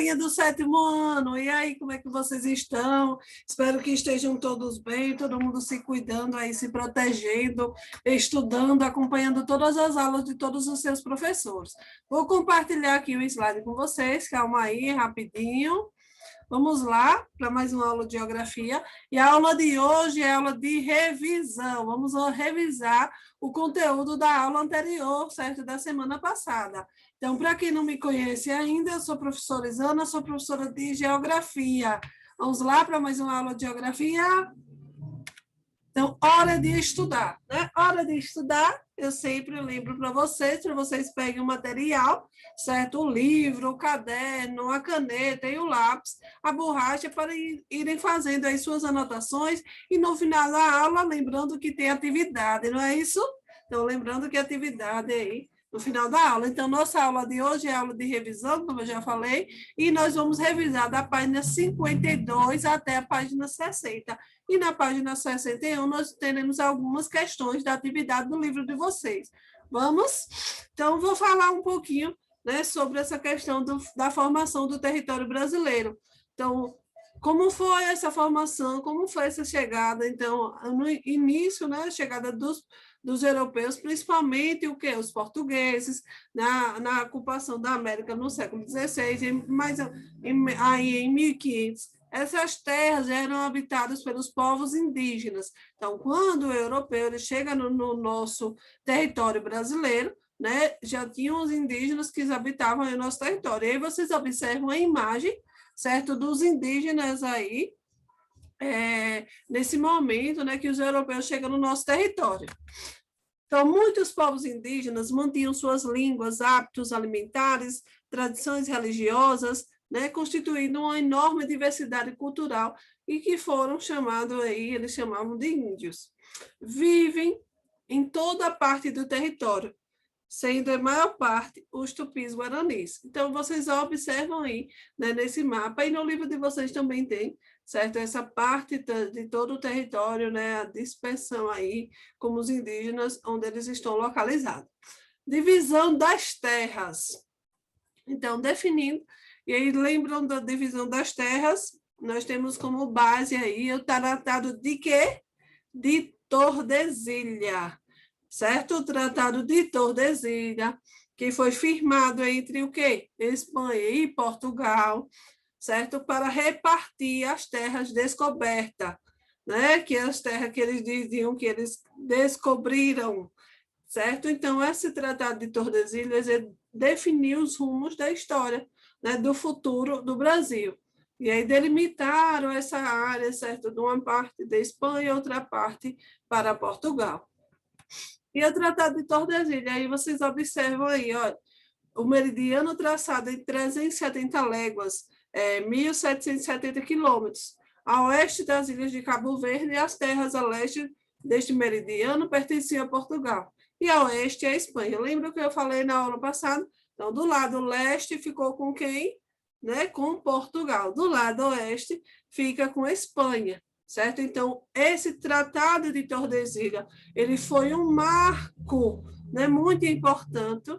galerinha do 7º ano, e aí, como é que vocês estão? Espero que estejam todos bem, todo mundo se cuidando aí, se protegendo, estudando, acompanhando todas as aulas de todos os seus professores. Vou compartilhar aqui o slide com vocês, calma aí, rapidinho. Vamos lá para mais uma aula de geografia. E a aula de hoje é aula de revisão. Vamos revisar o conteúdo da aula anterior, certo? Da semana passada. Então, para quem não me conhece ainda, eu sou professora Isana, sou professora de geografia. Vamos lá para mais uma aula de geografia. Então, hora de estudar, né? Hora de estudar, eu sempre lembro para vocês peguem o material, certo? O livro, o caderno, a caneta e o lápis, a borracha, para irem fazendo aí suas anotações e no final da aula, lembrando que tem atividade, não é isso? Então, lembrando que atividade aí no final da aula. Então, nossa aula de hoje é aula de revisão, como eu já falei, e nós vamos revisar da página 52 até a página 60. E na página 61, nós teremos algumas questões da atividade do livro de vocês. Vamos? Então, vou falar um pouquinho, né, sobre essa questão da formação do território brasileiro. Então, como foi essa formação, como foi essa chegada? Então, no início, né, a chegada dos europeus, principalmente o quê? Os portugueses, na ocupação da América no século XVI, aí em 1500. Essas terras eram habitadas pelos povos indígenas. Então, quando o europeu ele chega no nosso território brasileiro, né, já tinham os indígenas que habitavam o nosso território. E aí vocês observam a imagem, certo, dos indígenas aí, nesse momento, né, que os europeus chegam no nosso território. Então, muitos povos indígenas mantinham suas línguas, hábitos alimentares, tradições religiosas, né, constituindo uma enorme diversidade cultural e que foram chamados aí, eles chamavam de índios. Vivem em toda a parte do território, sendo a maior parte os tupis-guaranis. Então, vocês observam aí, né, nesse mapa, e no livro de vocês também tem, certo? Essa parte de todo o território, né, a dispersão aí, como os indígenas, onde eles estão localizados. Divisão das terras. Então, definindo, e aí lembram da divisão das terras, nós temos como base aí o tratado de quê? De Tordesilhas, certo? O tratado de Tordesilhas, que foi firmado entre o quê? Espanha e Portugal, certo? Para repartir as terras descobertas, né? Que as terras que eles diziam que eles descobriram, certo? Então, esse tratado de Tordesilhas definiu os rumos da história, né, do futuro do Brasil. E aí delimitaram essa área, certo? De uma parte da Espanha e outra parte para Portugal. E o Tratado de Tordesilhas, aí vocês observam aí, ó, o meridiano traçado em 370 léguas, 1.770 quilômetros, a oeste das ilhas de Cabo Verde e as terras a leste deste meridiano pertenciam a Portugal. E a oeste é a Espanha. Lembra que eu falei na aula passada? Então, do lado leste ficou com quem? Né? Com Portugal. Do lado oeste fica com a Espanha, certo? Então, esse Tratado de Tordesilhas, ele foi um marco, né, muito importante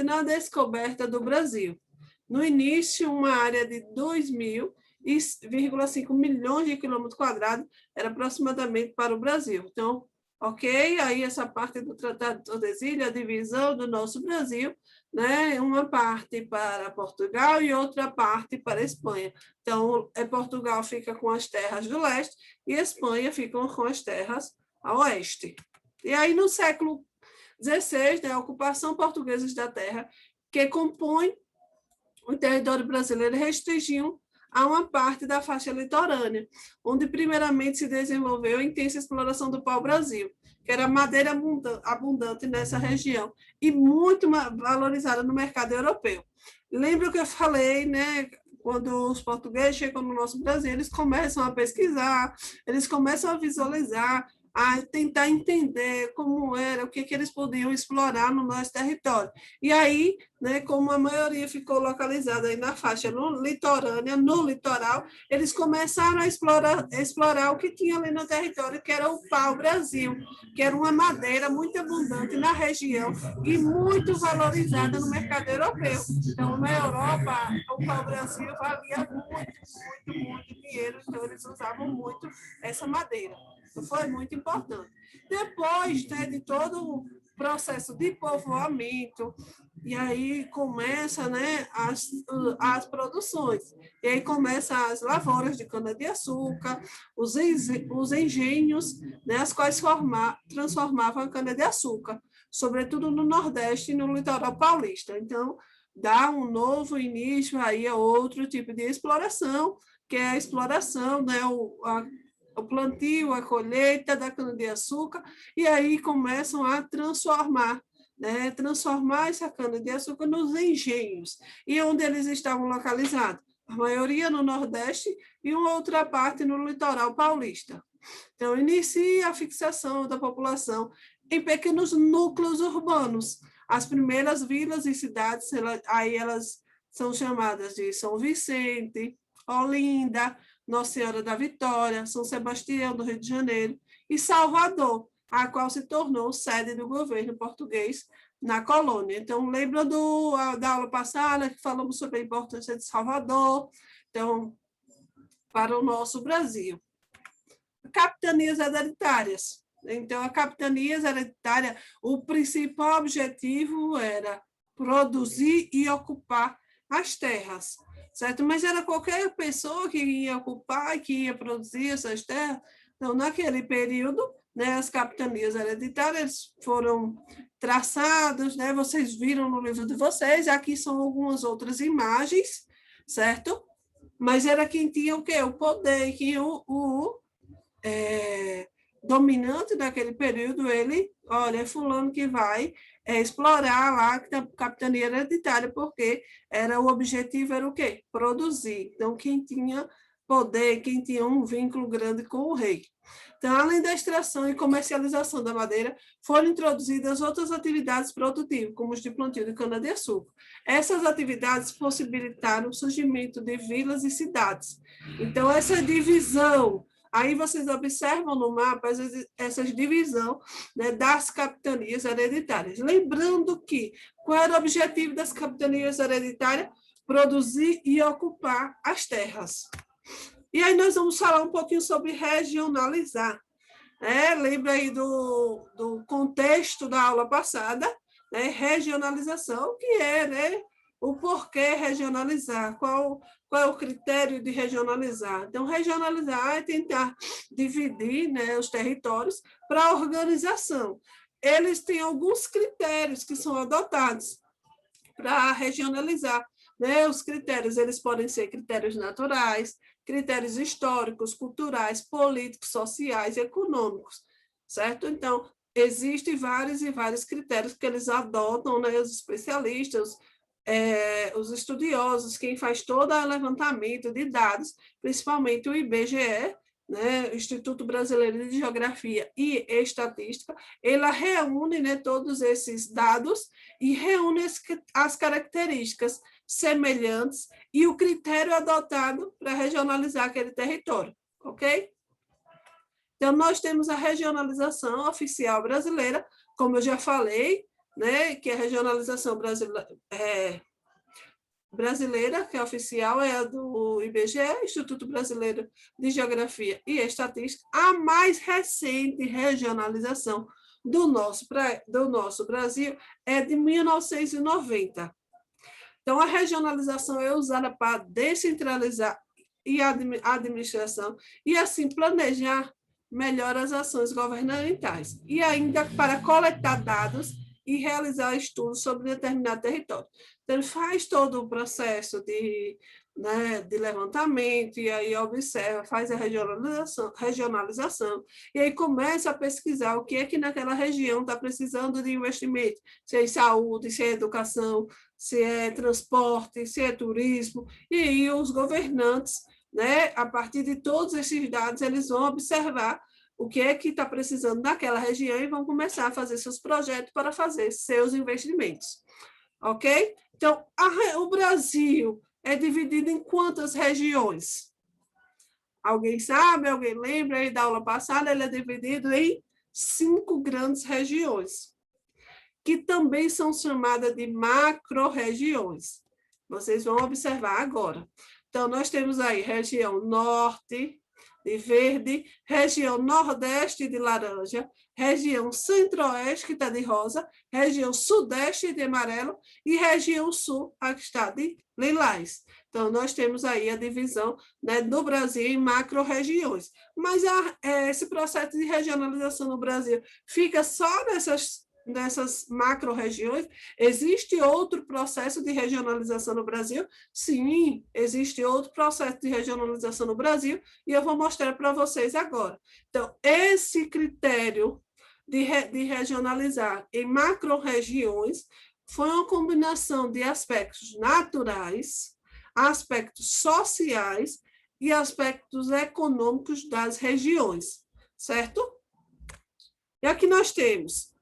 na descoberta do Brasil. No início, uma área de 2,5 milhões de quilômetros quadrados era aproximadamente para o Brasil. Então, ok, aí essa parte do Tratado de Tordesilhas, a divisão do nosso Brasil, né, uma parte para Portugal e outra parte para a Espanha. Então, Portugal fica com as terras do leste e a Espanha fica com as terras a oeste. E aí, no século XVI, né, a ocupação portuguesa da terra, que compõe o território brasileiro, restringiam a uma parte da faixa litorânea, onde primeiramente se desenvolveu a intensa exploração do pau-brasil, que era madeira abundante nessa região e muito valorizada no mercado europeu. Lembra que eu falei, né, quando os portugueses chegam no nosso Brasil, eles começam a pesquisar, eles começam a visualizar a tentar entender como era, o que eles podiam explorar no nosso território. E aí, né, como a maioria ficou localizada aí na faixa litorânea, no litoral, eles começaram a explorar o que tinha ali no território, que era o pau-brasil, que era uma madeira muito abundante na região e muito valorizada no mercado europeu. Então, na Europa, o pau-brasil valia muito dinheiro, então eles usavam muito essa madeira. Então, foi muito importante. Depois, né, de todo o processo de povoamento, e aí começa, né, as produções. E aí começam as lavouras de cana-de-açúcar, os engenhos, né, as quais transformavam a cana-de-açúcar, sobretudo no Nordeste e no litoral paulista. Então, dá um novo início aí a outro tipo de exploração, que é a exploração, né, o plantio, a colheita da cana-de-açúcar, e aí começam a transformar, né, transformar essa cana-de-açúcar nos engenhos, e onde eles estavam localizados? A maioria no Nordeste e uma outra parte no litoral paulista. Então, inicia a fixação da população em pequenos núcleos urbanos. As primeiras vilas e cidades, aí elas são chamadas de São Vicente, Olinda, Nossa Senhora da Vitória, São Sebastião do Rio de Janeiro e Salvador, a qual se tornou sede do governo português na colônia. Então, lembra da aula passada que falamos sobre a importância de Salvador, então, para o nosso Brasil. Capitanias hereditárias. Então, a capitanias hereditária, o principal objetivo era produzir e ocupar as terras, certo? Mas era qualquer pessoa que ia ocupar, que ia produzir essas terras. Então, naquele período, né, as capitanias hereditárias foram traçadas, né? Vocês viram no livro de vocês, aqui são algumas outras imagens, certo? Mas era quem tinha o quê? O poder, que dominante daquele período, ele, olha, é fulano que vai explorar lá a capitania hereditária, porque o objetivo era o quê? Produzir. Então, quem tinha poder, quem tinha um vínculo grande com o rei. Então, além da extração e comercialização da madeira, foram introduzidas outras atividades produtivas, como os de plantio de cana-de-açúcar. Essas atividades possibilitaram o surgimento de vilas e cidades. Então, essa divisão, aí vocês observam no mapa essa divisão, né, das capitanias hereditárias. Lembrando que qual era o objetivo das capitanias hereditárias? Produzir e ocupar as terras. E aí nós vamos falar um pouquinho sobre regionalizar. Lembra aí do contexto da aula passada, né? Regionalização, que é, né, o porquê regionalizar, qual é o critério de regionalizar. Então, regionalizar é tentar dividir, né, os territórios para organização. Eles têm alguns critérios que são adotados para regionalizar, né? Os critérios, eles podem ser critérios naturais, critérios históricos, culturais, políticos, sociais e econômicos, certo? Então, existem vários e vários critérios que eles adotam, né? Os especialistas, os estudiosos, quem faz todo o levantamento de dados, principalmente o IBGE, né, Instituto Brasileiro de Geografia e Estatística, ela reúne, né, todos esses dados e reúne as características semelhantes e o critério adotado para regionalizar aquele território, ok? Então, nós temos a regionalização oficial brasileira, como eu já falei, né, que a regionalização brasileira, que é oficial, é a do IBGE, Instituto Brasileiro de Geografia e Estatística. A mais recente regionalização do nosso Brasil é de 1990. Então, a regionalização é usada para descentralizar a administração e, assim, planejar melhor as ações governamentais e ainda para coletar dados e realizar estudos sobre determinado território. Então, ele faz todo o processo né, de levantamento, e aí observa, faz a regionalização, e aí começa a pesquisar o que é que naquela região está precisando de investimento, se é saúde, se é educação, se é transporte, se é turismo, e aí os governantes, né, a partir de todos esses dados, eles vão observar o que é que está precisando naquela região e vão começar a fazer seus projetos para fazer seus investimentos. Ok? Então, o Brasil é dividido em quantas regiões? Alguém sabe? Alguém lembra aí da aula passada? Ele é dividido em 5 grandes regiões, que também são chamadas de macro-regiões. Vocês vão observar agora. Então, nós temos aí região norte, de verde, região nordeste, de laranja, região centro-oeste, que está de rosa, região sudeste, de amarelo, e região sul, a que está de lilás. Então, nós temos aí a divisão, né, do Brasil em macro-regiões. Mas esse processo de regionalização no Brasil fica só nessas macro-regiões? Existe outro processo de regionalização no Brasil? Sim, existe outro processo de regionalização no Brasil, e eu vou mostrar para vocês agora. Então, esse critério de regionalizar em macro-regiões foi uma combinação de aspectos naturais, aspectos sociais e aspectos econômicos das regiões, certo? E aqui nós temos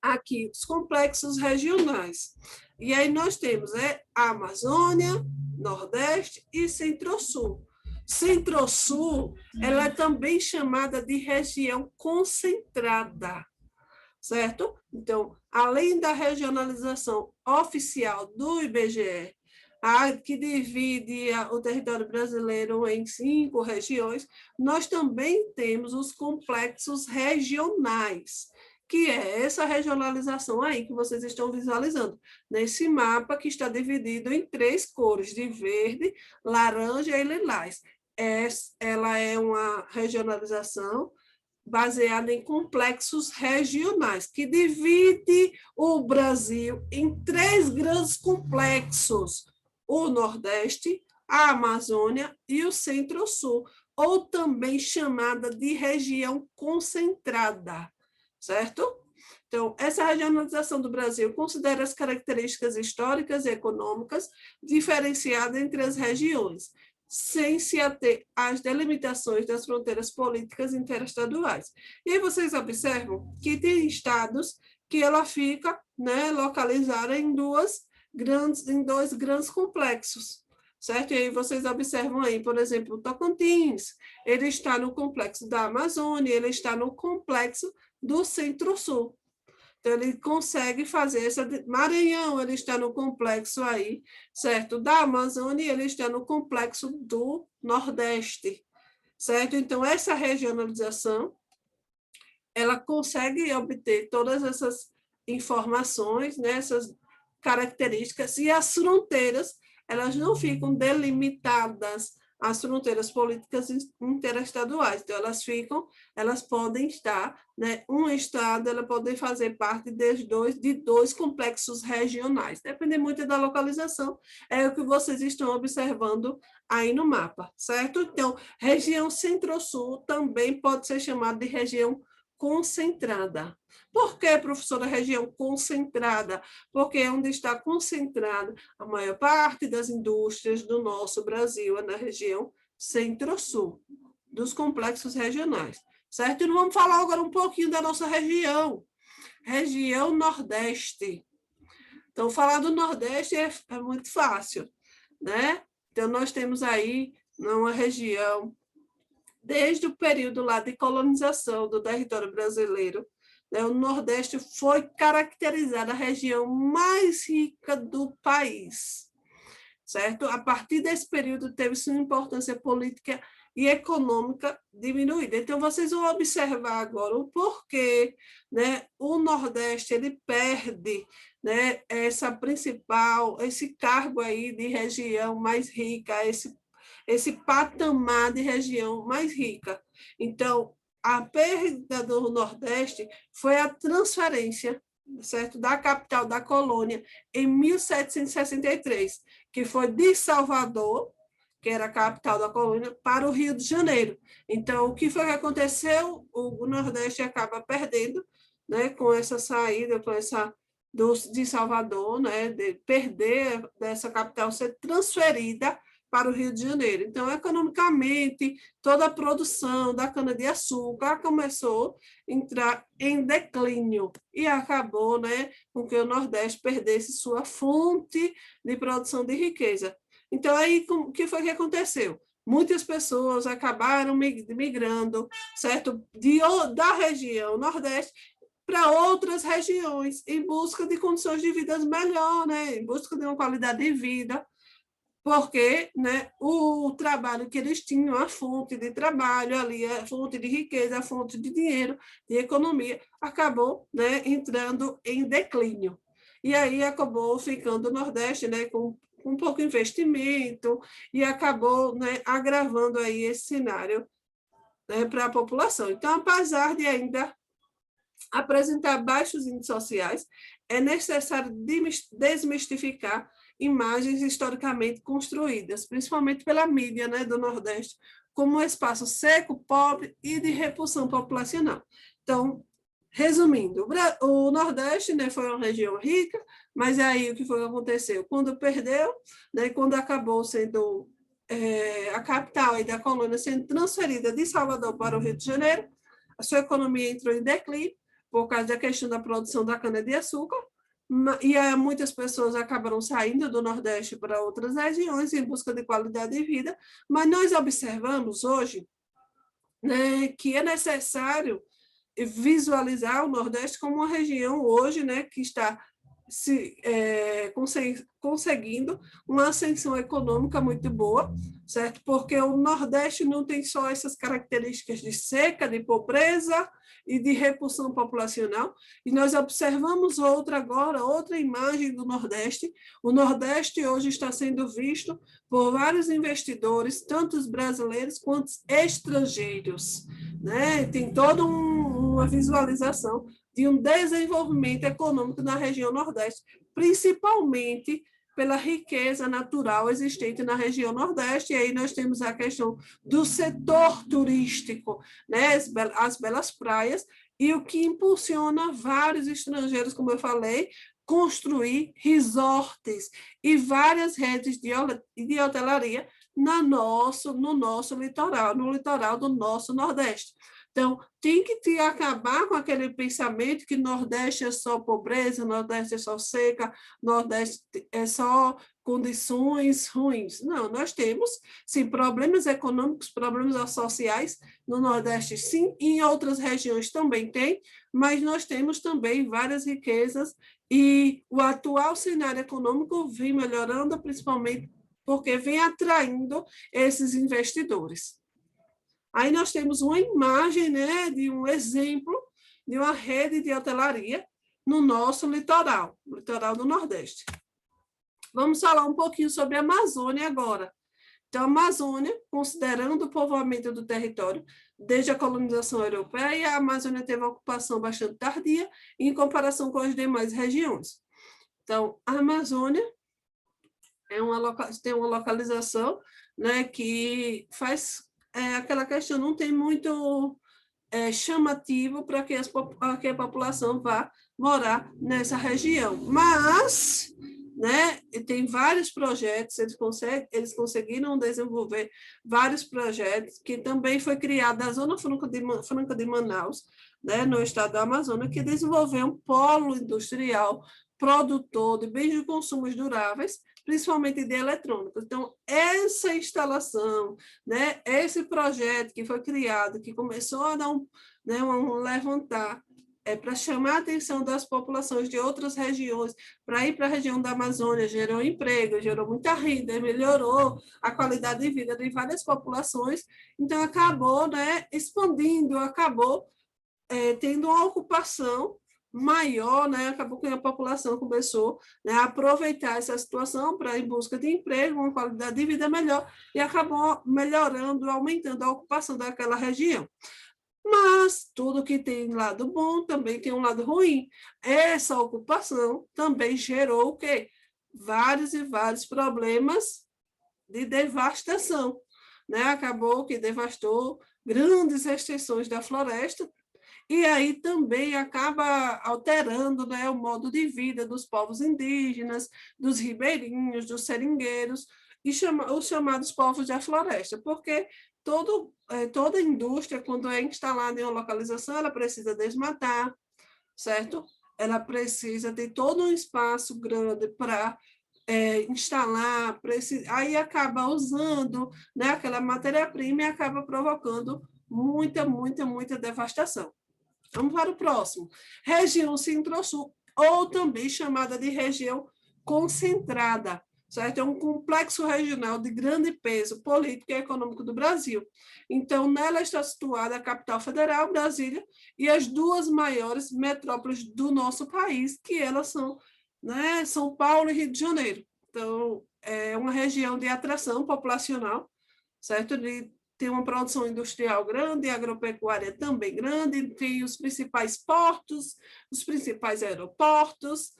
aqui os complexos regionais. E aí nós temos a Amazônia, Nordeste e Centro-Sul. Centro-Sul, ela é também chamada de região concentrada, certo? Então, além da regionalização oficial do IBGE, que divide o território brasileiro em 5 regiões, nós também temos os complexos regionais, que é essa regionalização aí que vocês estão visualizando, nesse mapa que está dividido em 3 cores, de verde, laranja e lilás. Ela é uma regionalização baseada em complexos regionais, que divide o Brasil em 3 grandes complexos, o Nordeste, a Amazônia e o Centro-Sul, ou também chamada de região concentrada, certo? Então, essa regionalização do Brasil considera as características históricas e econômicas diferenciadas entre as regiões, sem se ater às delimitações das fronteiras políticas interestaduais. E aí vocês observam que tem estados que ela fica, né, localizada em dois grandes complexos, certo? E aí vocês observam aí, por exemplo, o Tocantins, ele está no complexo da Amazônia, ele está no complexo do Centro-Sul. Então, ele consegue fazer essa... Maranhão, ele está no complexo aí, certo? Da Amazônia, ele está no complexo do Nordeste, certo? Então, essa regionalização, ela consegue obter todas essas informações, né, essas características, e as fronteiras, elas não ficam delimitadas às fronteiras políticas interestaduais. Então, elas podem estar, né, um estado, ela pode fazer parte de dois complexos regionais. Depende muito da localização, é o que vocês estão observando aí no mapa, certo? Então, região Centro-Sul também pode ser chamada de região concentrada. Por que, professora, região concentrada? Porque é onde está concentrada a maior parte das indústrias do nosso Brasil, é na região Centro-Sul, dos complexos regionais, certo? E vamos falar agora um pouquinho da nossa região Nordeste. Então, falar do Nordeste é muito fácil, né? Então, nós temos aí uma região, desde o período lá de colonização do território brasileiro, né, o Nordeste foi caracterizada a região mais rica do país, certo? A partir desse período, teve sua importância política e econômica diminuída. Então, vocês vão observar agora o porquê, né, o Nordeste ele perde, né, esse cargo aí de região mais rica, esse patamar de região mais rica. Então, a perda do Nordeste foi a transferência, certo, da capital da colônia em 1763, que foi de Salvador, que era a capital da colônia, para o Rio de Janeiro. Então, o que foi que aconteceu? O Nordeste acaba perdendo, né, com essa saída, de Salvador, né, de perder dessa capital ser transferida para o Rio de Janeiro. Então, economicamente, toda a produção da cana-de-açúcar começou a entrar em declínio e acabou, né, com que o Nordeste perdesse sua fonte de produção de riqueza. Então, aí, o que foi que aconteceu? Muitas pessoas acabaram migrando, certo? Da região Nordeste para outras regiões, em busca de condições de vida melhor, né? Em busca de uma qualidade de vida, porque, né, o trabalho que eles tinham, a fonte de trabalho ali, a fonte de riqueza, a fonte de dinheiro, de economia, acabou, né, entrando em declínio. E aí acabou ficando o Nordeste, né, com pouco investimento e acabou, né, agravando aí esse cenário, né, para a população. Então, apesar de ainda apresentar baixos índices sociais, é necessário desmistificar imagens historicamente construídas, principalmente pela mídia, né, do Nordeste, como um espaço seco, pobre e de repulsão populacional. Então, resumindo, o Nordeste, né, foi uma região rica, mas aí o que foi que aconteceu? Quando perdeu, né, quando acabou sendo a capital da colônia sendo transferida de Salvador para o Rio de Janeiro, a sua economia entrou em declínio, por causa da questão da produção da cana-de-açúcar, e muitas pessoas acabaram saindo do Nordeste para outras regiões em busca de qualidade de vida, mas nós observamos hoje, né, que é necessário visualizar o Nordeste como uma região hoje, né, que está conseguindo uma ascensão econômica muito boa, certo? Porque o Nordeste não tem só essas características de seca, de pobreza e de repulsão populacional, e nós observamos outra imagem do Nordeste. O Nordeste hoje está sendo visto por vários investidores, tanto os brasileiros quanto os estrangeiros, né? Tem toda uma visualização de um desenvolvimento econômico na região Nordeste, principalmente pela riqueza natural existente na região Nordeste, e aí nós temos a questão do setor turístico, né? As belas praias, e o que impulsiona vários estrangeiros, como eu falei, construir resorts e várias redes de hotelaria no nosso litoral, no litoral do nosso Nordeste. Então, tem que acabar com aquele pensamento que Nordeste é só pobreza, Nordeste é só seca, Nordeste é só condições ruins. Não, nós temos, sim, problemas econômicos, problemas sociais no Nordeste, sim, e em outras regiões também tem, mas nós temos também várias riquezas e o atual cenário econômico vem melhorando, principalmente porque vem atraindo esses investidores. Aí nós temos uma imagem, né, de um exemplo de uma rede de hotelaria no nosso litoral, no litoral do Nordeste. Vamos falar um pouquinho sobre a Amazônia agora. Então, a Amazônia, considerando o povoamento do território desde a colonização europeia, a Amazônia teve uma ocupação bastante tardia em comparação com as demais regiões. Então, a Amazônia tem uma localização, né, que faz aquela questão, não tem muito chamativo para que a população vá morar nessa região. Mas, né, tem vários projetos, eles conseguiram desenvolver vários projetos, que também foi criada a Zona Franca de Manaus, né, no estado do Amazonas, que desenvolveu um polo industrial produtor de bens de consumo duráveis, principalmente de eletrônicos. Então, essa instalação, né, esse projeto que foi criado, que começou a dar levantar, para chamar a atenção das populações de outras regiões, para ir para a região da Amazônia, gerou emprego, gerou muita renda, melhorou a qualidade de vida de várias populações, então acabou, né, expandindo, acabou tendo uma ocupação maior, né? Acabou que a população começou, né, a aproveitar essa situação para ir em busca de emprego, uma qualidade de vida melhor, e acabou melhorando, aumentando a ocupação daquela região. Mas tudo que tem lado bom também tem um lado ruim. Essa ocupação também gerou o quê? Vários e vários problemas de devastação, né? Acabou que devastou grandes extensões da floresta, e aí também acaba alterando, né, o modo de vida dos povos indígenas, dos ribeirinhos, dos seringueiros, e os chamados povos da floresta, porque toda indústria, quando é instalada em uma localização, ela precisa desmatar, certo? Ela precisa ter todo um espaço grande para instalar, aí acaba usando, né, aquela matéria-prima e acaba provocando muita devastação. Vamos para o próximo. Região Centro-Sul, ou também chamada de região concentrada, certo? É um complexo regional de grande peso político e econômico do Brasil. Então, nela está situada a capital federal, Brasília, e as duas maiores metrópoles do nosso país, que elas são, né, São Paulo e Rio de Janeiro. Então, é uma região de atração populacional, certo? Tem uma produção industrial grande, agropecuária também grande, tem os principais portos, os principais aeroportos,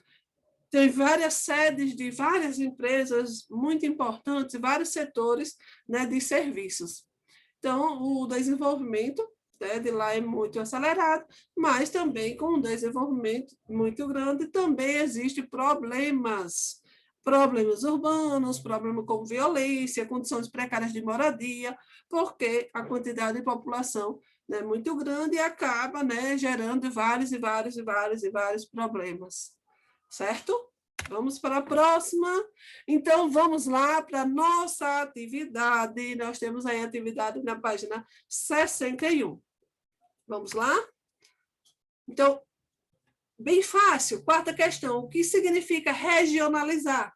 tem várias sedes de várias empresas muito importantes, vários setores, né, de serviços. Então, o desenvolvimento, né, de lá é muito acelerado, mas também com um desenvolvimento muito grande, também existem problemas urbanos, problemas como violência, condições precárias de moradia, porque a quantidade de população é muito grande e acaba, né, gerando vários problemas, certo? Vamos para a próxima. Então, vamos lá para a nossa atividade. Nós temos aí a atividade na página 61. Vamos lá? Então, bem fácil. Quarta questão. O que significa regionalizar?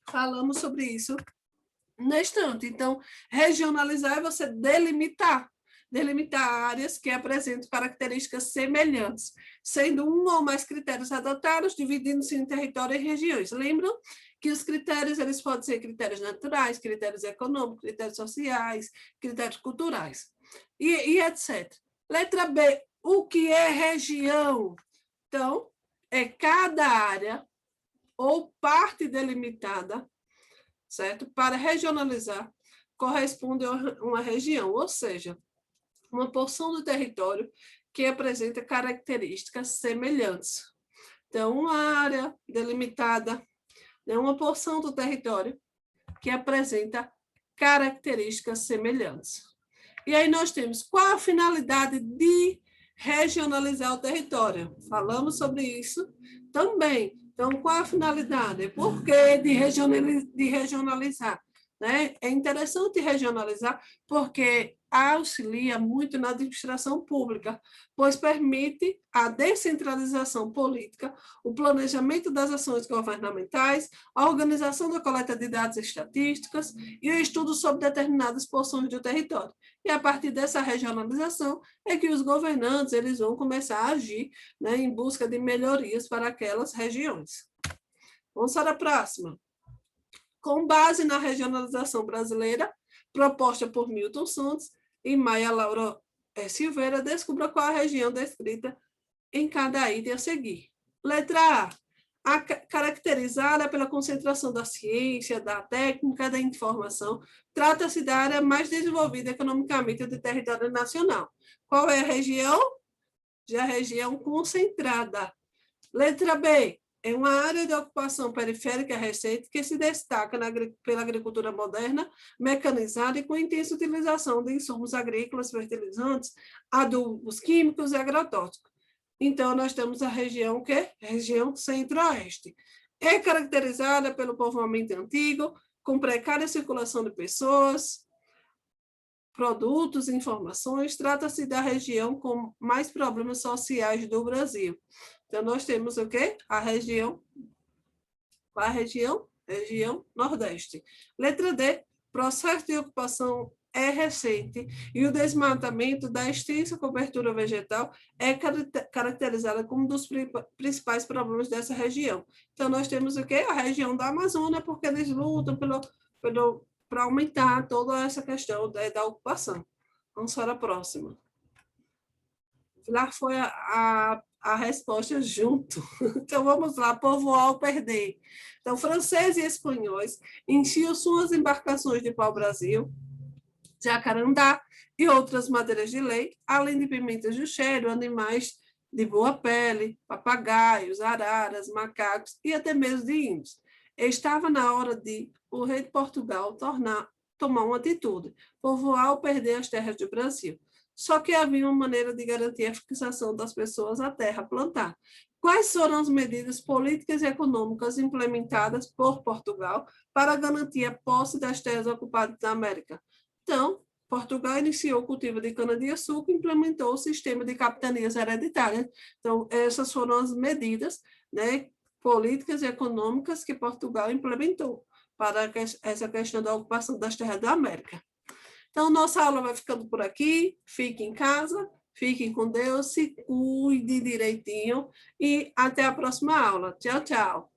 Falamos sobre isso no instante. Então, regionalizar é você delimitar áreas que apresentam características semelhantes, sendo um ou mais critérios adotados, dividindo-se em território e regiões. Lembram que os critérios eles podem ser critérios naturais, critérios econômicos, critérios sociais, critérios culturais, e etc. Letra B, o que é região? Então, é cada área ou parte delimitada, certo? Para regionalizar, corresponde a uma região, ou seja, uma porção do território que apresenta características semelhantes. Então, uma área delimitada é uma porção do território que apresenta características semelhantes. E aí nós temos qual a finalidade de regionalizar o território? Falamos sobre isso também. Então, qual a finalidade? Por que de regionalizar? Né? É interessante regionalizar porque auxilia muito na administração pública, pois permite a descentralização política, o planejamento das ações governamentais, a organização da coleta de dados estatísticas e o estudo sobre determinadas porções do território. E a partir dessa regionalização é que os governantes eles vão começar a agir, né, em busca de melhorias para aquelas regiões. Vamos para a próxima. Com base na regionalização brasileira, proposta por Milton Santos e Maia Laura Silveira, descubra qual a região descrita em cada item a seguir. Letra A, caracterizada pela concentração da ciência, da técnica, da informação, trata-se da área mais desenvolvida economicamente do território nacional. Qual é a região? Já a região concentrada. Letra B, é uma área de ocupação periférica recente que se destaca pela agricultura moderna, mecanizada e com intensa utilização de insumos agrícolas, fertilizantes, adubos químicos e agrotóxicos. Então, nós temos a região que é região centro-oeste. É caracterizada pelo povoamento antigo, com precária circulação de pessoas, produtos e informações. Trata-se da região com mais problemas sociais do Brasil. Então, nós temos o quê? A região Nordeste. Letra D, processo de ocupação é recente e o desmatamento da extensa cobertura vegetal é caracterizada como um dos principais problemas dessa região. Então, nós temos o quê? A região da Amazônia, porque eles lutam para aumentar toda essa questão da ocupação. Vamos para a próxima. Lá foi a resposta junto. Então, vamos lá, povoar ou perder. Então, franceses e espanhóis enchiam suas embarcações de pau-brasil, jacarandá e outras madeiras de lei, além de pimentas de cheiro, animais de boa pele, papagaios, araras, macacos e até mesmo de índios. Estava na hora de o rei de Portugal tomar uma atitude, povoar ou perder as terras do Brasil. Só que havia uma maneira de garantir a fixação das pessoas à terra plantar. Quais foram as medidas políticas e econômicas implementadas por Portugal para garantir a posse das terras ocupadas da América? Então, Portugal iniciou o cultivo de cana-de-açúcar e implementou o sistema de capitanias hereditárias. Então, essas foram as medidas, né, políticas e econômicas que Portugal implementou para essa questão da ocupação das terras da América. Então, nossa aula vai ficando por aqui. Fique em casa, fiquem com Deus, se cuide direitinho e até a próxima aula. Tchau, tchau.